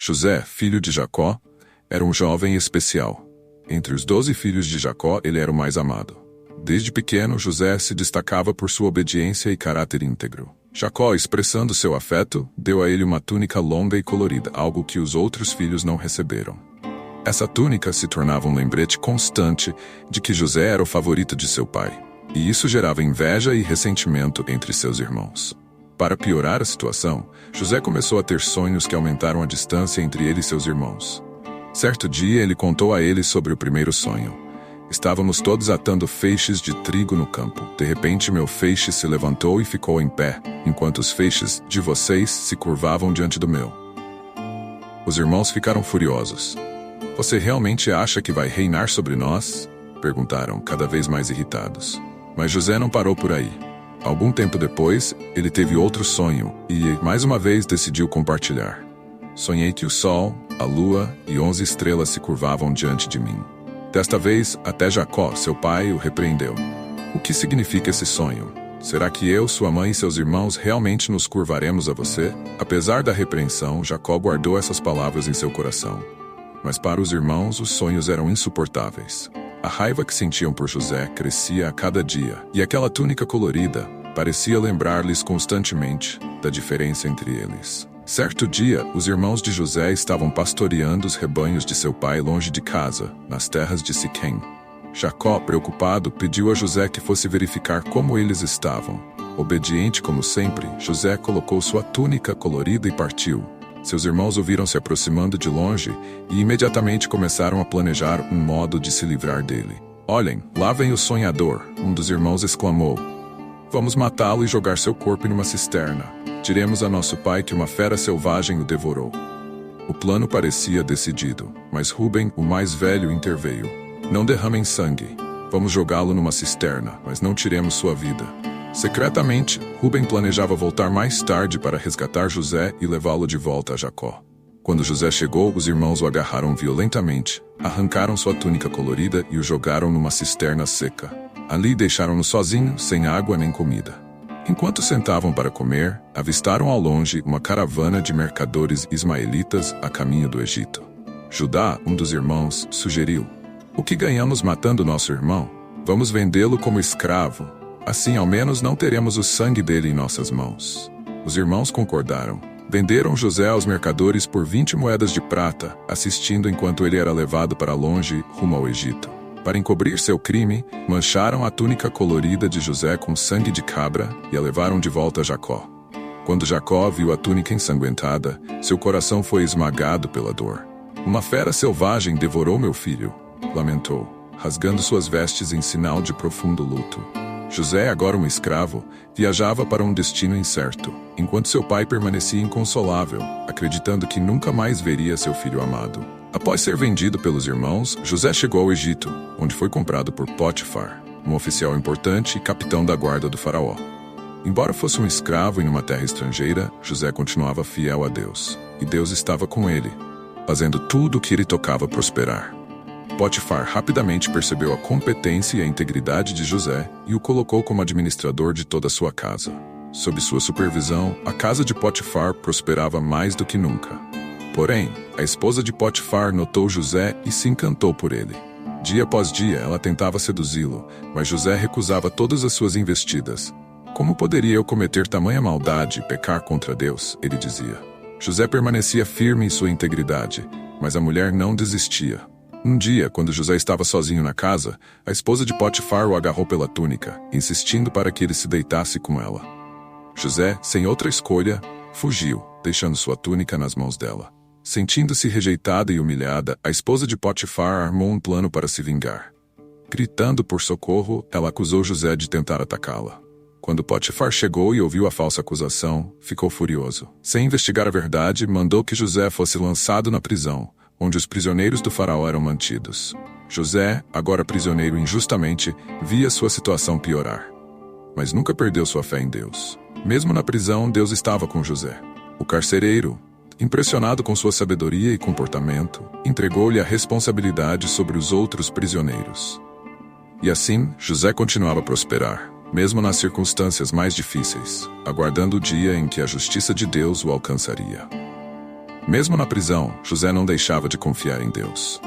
José, filho de Jacó, era um jovem especial. Entre os 12 filhos de Jacó, ele era o mais amado. Desde pequeno, José se destacava por sua obediência e caráter íntegro. Jacó, expressando seu afeto, deu a ele uma túnica longa e colorida, algo que os outros filhos não receberam. Essa túnica se tornava um lembrete constante de que José era o favorito de seu pai, e isso gerava inveja e ressentimento entre seus irmãos. Para piorar a situação, José começou a ter sonhos que aumentaram a distância entre ele e seus irmãos. Certo dia, ele contou a eles sobre o primeiro sonho. Estávamos todos atando feixes de trigo no campo. De repente, meu feixe se levantou e ficou em pé, enquanto os feixes de vocês se curvavam diante do meu. Os irmãos ficaram furiosos. Você realmente acha que vai reinar sobre nós? Perguntaram, cada vez mais irritados. Mas José não parou por aí. Algum tempo depois, ele teve outro sonho e, mais uma vez, decidiu compartilhar. Sonhei que o sol, a lua e 11 estrelas se curvavam diante de mim. Desta vez, até Jacó, seu pai, o repreendeu. O que significa esse sonho? Será que eu, sua mãe e seus irmãos realmente nos curvaremos a você? Apesar da repreensão, Jacó guardou essas palavras em seu coração. Mas para os irmãos, os sonhos eram insuportáveis. A raiva que sentiam por José crescia a cada dia, e aquela túnica colorida parecia lembrar-lhes constantemente da diferença entre eles. Certo dia, os irmãos de José estavam pastoreando os rebanhos de seu pai longe de casa, nas terras de Siquém. Jacó, preocupado, pediu a José que fosse verificar como eles estavam. Obediente como sempre, José colocou sua túnica colorida e partiu. Seus irmãos o viram se aproximando de longe e imediatamente começaram a planejar um modo de se livrar dele. Olhem, lá vem o sonhador, um dos irmãos exclamou. Vamos matá-lo e jogar seu corpo em uma cisterna. Diremos a nosso pai que uma fera selvagem o devorou. O plano parecia decidido, mas Ruben, o mais velho, interveio. Não derramem sangue. Vamos jogá-lo numa cisterna, mas não tiremos sua vida. Secretamente, Ruben planejava voltar mais tarde para resgatar José e levá-lo de volta a Jacó. Quando José chegou, os irmãos o agarraram violentamente, arrancaram sua túnica colorida e o jogaram numa cisterna seca. Ali deixaram-no sozinho, sem água nem comida. Enquanto sentavam para comer, avistaram ao longe uma caravana de mercadores ismaelitas a caminho do Egito. Judá, um dos irmãos, sugeriu: o que ganhamos matando nosso irmão? Vamos vendê-lo como escravo. Assim, ao menos, não teremos o sangue dele em nossas mãos. Os irmãos concordaram. Venderam José aos mercadores por 20 moedas de prata, assistindo enquanto ele era levado para longe, rumo ao Egito. Para encobrir seu crime, mancharam a túnica colorida de José com sangue de cabra e a levaram de volta a Jacó. Quando Jacó viu a túnica ensanguentada, seu coração foi esmagado pela dor. Uma fera selvagem devorou meu filho, lamentou, rasgando suas vestes em sinal de profundo luto. José, agora um escravo, viajava para um destino incerto, enquanto seu pai permanecia inconsolável, acreditando que nunca mais veria seu filho amado. Após ser vendido pelos irmãos, José chegou ao Egito, onde foi comprado por Potifar, um oficial importante e capitão da guarda do faraó. Embora fosse um escravo em uma terra estrangeira, José continuava fiel a Deus, e Deus estava com ele, fazendo tudo o que ele tocava prosperar. Potifar rapidamente percebeu a competência e a integridade de José e o colocou como administrador de toda a sua casa. Sob sua supervisão, a casa de Potifar prosperava mais do que nunca. Porém, a esposa de Potifar notou José e se encantou por ele. Dia após dia, ela tentava seduzi-lo, mas José recusava todas as suas investidas. Como poderia eu cometer tamanha maldade e pecar contra Deus? Ele dizia. José permanecia firme em sua integridade, mas a mulher não desistia. Um dia, quando José estava sozinho na casa, a esposa de Potifar o agarrou pela túnica, insistindo para que ele se deitasse com ela. José, sem outra escolha, fugiu, deixando sua túnica nas mãos dela. Sentindo-se rejeitada e humilhada, a esposa de Potifar armou um plano para se vingar. Gritando por socorro, ela acusou José de tentar atacá-la. Quando Potifar chegou e ouviu a falsa acusação, ficou furioso. Sem investigar a verdade, mandou que José fosse lançado na prisão, onde os prisioneiros do faraó eram mantidos. José, agora prisioneiro injustamente, via sua situação piorar. Mas nunca perdeu sua fé em Deus. Mesmo na prisão, Deus estava com José. O carcereiro, impressionado com sua sabedoria e comportamento, entregou-lhe a responsabilidade sobre os outros prisioneiros. E assim, José continuava a prosperar, mesmo nas circunstâncias mais difíceis, aguardando o dia em que a justiça de Deus o alcançaria. Mesmo na prisão, José não deixava de confiar em Deus.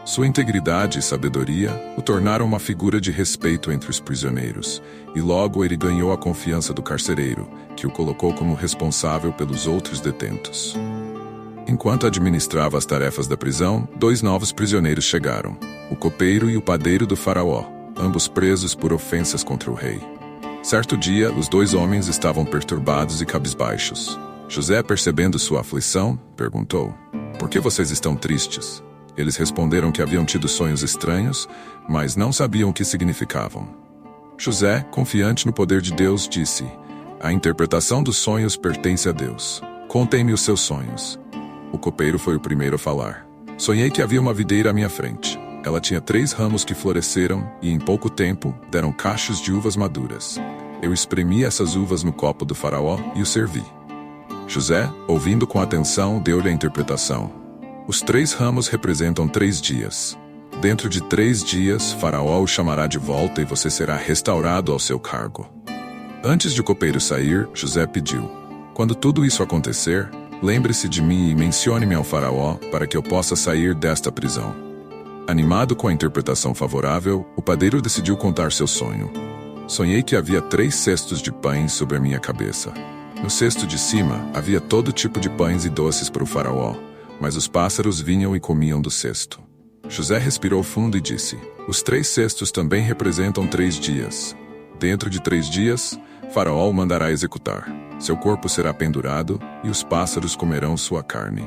Sua integridade e sabedoria o tornaram uma figura de respeito entre os prisioneiros, e logo ele ganhou a confiança do carcereiro, que o colocou como responsável pelos outros detentos. Enquanto administrava as tarefas da prisão, 2 novos prisioneiros chegaram, o copeiro e o padeiro do faraó, ambos presos por ofensas contra o rei. Certo dia, os 2 homens estavam perturbados e cabisbaixos. José, percebendo sua aflição, perguntou: "Por que vocês estão tristes?" Eles responderam que haviam tido sonhos estranhos, mas não sabiam o que significavam. José, confiante no poder de Deus, disse: "A interpretação dos sonhos pertence a Deus. Contem-me os seus sonhos." O copeiro foi o primeiro a falar. "Sonhei que havia uma videira à minha frente. Ela tinha 3 ramos que floresceram e, em pouco tempo, deram cachos de uvas maduras. Eu espremi essas uvas no copo do faraó e o servi." José, ouvindo com atenção, deu-lhe a interpretação. Os 3 ramos representam 3 dias. Dentro de 3 dias, Faraó o chamará de volta e você será restaurado ao seu cargo. Antes de o copeiro sair, José pediu: "Quando tudo isso acontecer, lembre-se de mim e mencione-me ao Faraó para que eu possa sair desta prisão." Animado com a interpretação favorável, o padeiro decidiu contar seu sonho. "Sonhei que havia 3 cestos de pães sobre a minha cabeça. No cesto de cima havia todo tipo de pães e doces para o Faraó, mas os pássaros vinham e comiam do cesto." José respirou fundo e disse: "Os 3 cestos também representam 3 dias. Dentro de 3 dias, Faraó o mandará executar. Seu corpo será pendurado e os pássaros comerão sua carne."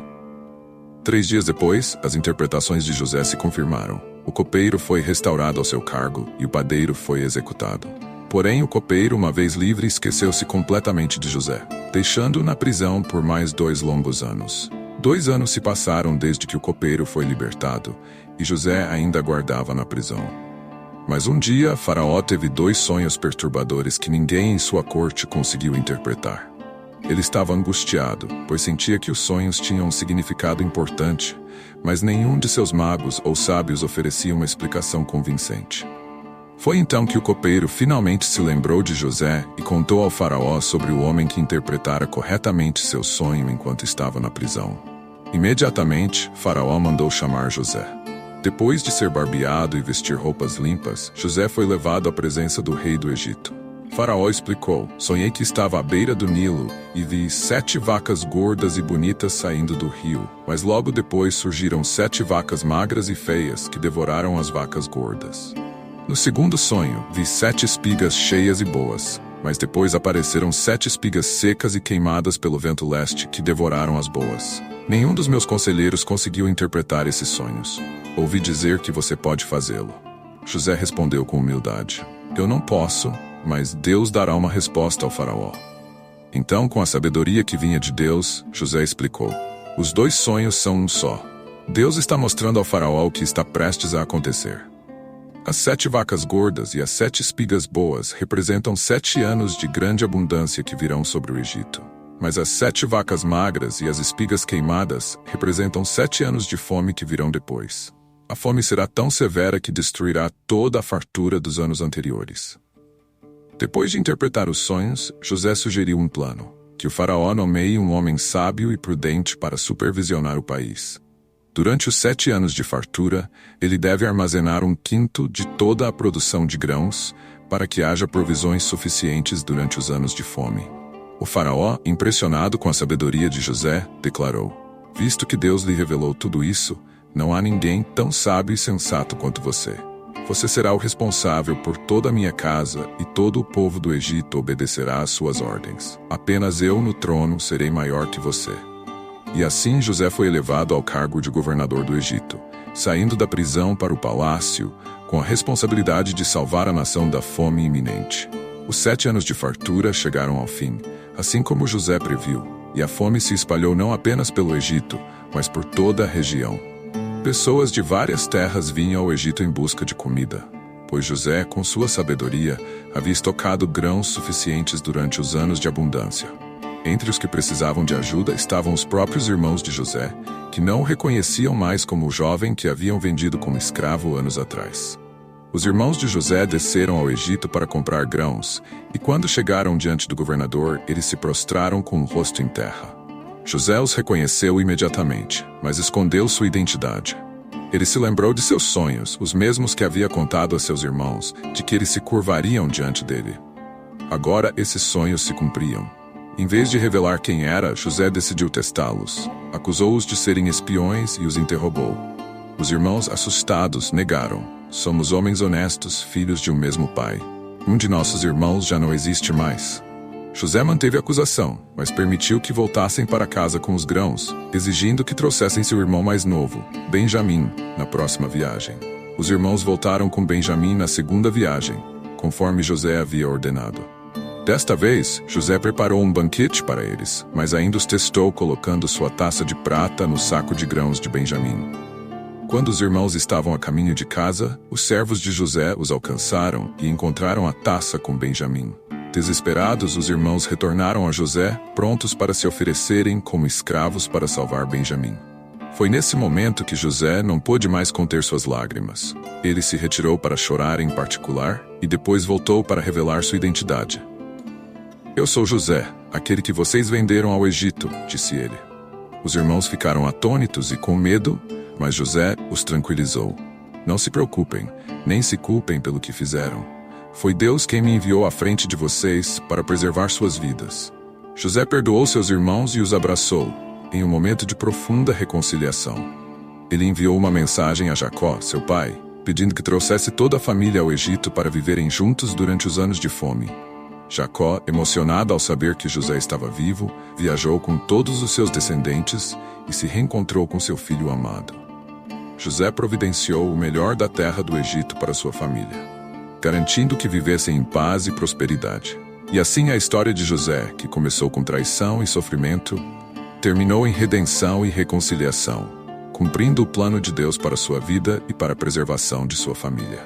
3 dias depois, as interpretações de José se confirmaram. O copeiro foi restaurado ao seu cargo e o padeiro foi executado. Porém, o copeiro, uma vez livre, esqueceu-se completamente de José, deixando-o na prisão por mais 2 longos anos. 2 anos se passaram desde que o copeiro foi libertado, e José ainda aguardava na prisão. Mas um dia, Faraó teve 2 sonhos perturbadores que ninguém em sua corte conseguiu interpretar. Ele estava angustiado, pois sentia que os sonhos tinham um significado importante, mas nenhum de seus magos ou sábios oferecia uma explicação convincente. Foi então que o copeiro finalmente se lembrou de José e contou ao Faraó sobre o homem que interpretara corretamente seu sonho enquanto estava na prisão. Imediatamente, Faraó mandou chamar José. Depois de ser barbeado e vestir roupas limpas, José foi levado à presença do rei do Egito. Faraó explicou: "Sonhei que estava à beira do Nilo e vi 7 vacas gordas e bonitas saindo do rio, mas logo depois surgiram 7 vacas magras e feias que devoraram as vacas gordas. No segundo sonho, vi 7 espigas cheias e boas, mas depois apareceram 7 espigas secas e queimadas pelo vento leste que devoraram as boas. Nenhum dos meus conselheiros conseguiu interpretar esses sonhos. Ouvi dizer que você pode fazê-lo." José respondeu com humildade: "Eu não posso, mas Deus dará uma resposta ao Faraó." Então, com a sabedoria que vinha de Deus, José explicou: "Os 2 sonhos são um só. Deus está mostrando ao Faraó o que está prestes a acontecer. As 7 vacas gordas e as 7 espigas boas representam 7 anos de grande abundância que virão sobre o Egito. Mas as 7 vacas magras e as espigas queimadas representam 7 anos de fome que virão depois. A fome será tão severa que destruirá toda a fartura dos anos anteriores." Depois de interpretar os sonhos, José sugeriu um plano: que o faraó nomeie um homem sábio e prudente para supervisionar o país. Durante os 7 anos de fartura, ele deve armazenar 1/5 de toda a produção de grãos, para que haja provisões suficientes durante os anos de fome. O faraó, impressionado com a sabedoria de José, declarou: "Visto que Deus lhe revelou tudo isso, não há ninguém tão sábio e sensato quanto você. Você será o responsável por toda a minha casa e todo o povo do Egito obedecerá às suas ordens. Apenas eu no trono serei maior que você." E assim José foi elevado ao cargo de governador do Egito, saindo da prisão para o palácio, com a responsabilidade de salvar a nação da fome iminente. Os 7 anos de fartura chegaram ao fim, assim como José previu, e a fome se espalhou não apenas pelo Egito, mas por toda a região. Pessoas de várias terras vinham ao Egito em busca de comida, pois José, com sua sabedoria, havia estocado grãos suficientes durante os anos de abundância. Entre os que precisavam de ajuda estavam os próprios irmãos de José, que não o reconheciam mais como o jovem que haviam vendido como escravo anos atrás. Os irmãos de José desceram ao Egito para comprar grãos, e quando chegaram diante do governador, eles se prostraram com o rosto em terra. José os reconheceu imediatamente, mas escondeu sua identidade. Ele se lembrou de seus sonhos, os mesmos que havia contado a seus irmãos, de que eles se curvariam diante dele. Agora esses sonhos se cumpriam. Em vez de revelar quem era, José decidiu testá-los. Acusou-os de serem espiões e os interrogou. Os irmãos, assustados, negaram: "Somos homens honestos, filhos de um mesmo pai. Um de nossos irmãos já não existe mais." José manteve a acusação, mas permitiu que voltassem para casa com os grãos, exigindo que trouxessem seu irmão mais novo, Benjamim, na próxima viagem. Os irmãos voltaram com Benjamim na segunda viagem, conforme José havia ordenado. Desta vez, José preparou um banquete para eles, mas ainda os testou colocando sua taça de prata no saco de grãos de Benjamim. Quando os irmãos estavam a caminho de casa, os servos de José os alcançaram e encontraram a taça com Benjamim. Desesperados, os irmãos retornaram a José, prontos para se oferecerem como escravos para salvar Benjamim. Foi nesse momento que José não pôde mais conter suas lágrimas. Ele se retirou para chorar em particular e depois voltou para revelar sua identidade. "Eu sou José, aquele que vocês venderam ao Egito", disse ele. Os irmãos ficaram atônitos e com medo, mas José os tranquilizou. "Não se preocupem, nem se culpem pelo que fizeram. Foi Deus quem me enviou à frente de vocês para preservar suas vidas." José perdoou seus irmãos e os abraçou, em um momento de profunda reconciliação. Ele enviou uma mensagem a Jacó, seu pai, pedindo que trouxesse toda a família ao Egito para viverem juntos durante os anos de fome. Jacó, emocionado ao saber que José estava vivo, viajou com todos os seus descendentes e se reencontrou com seu filho amado. José providenciou o melhor da terra do Egito para sua família, garantindo que vivessem em paz e prosperidade. E assim a história de José, que começou com traição e sofrimento, terminou em redenção e reconciliação, cumprindo o plano de Deus para sua vida e para a preservação de sua família.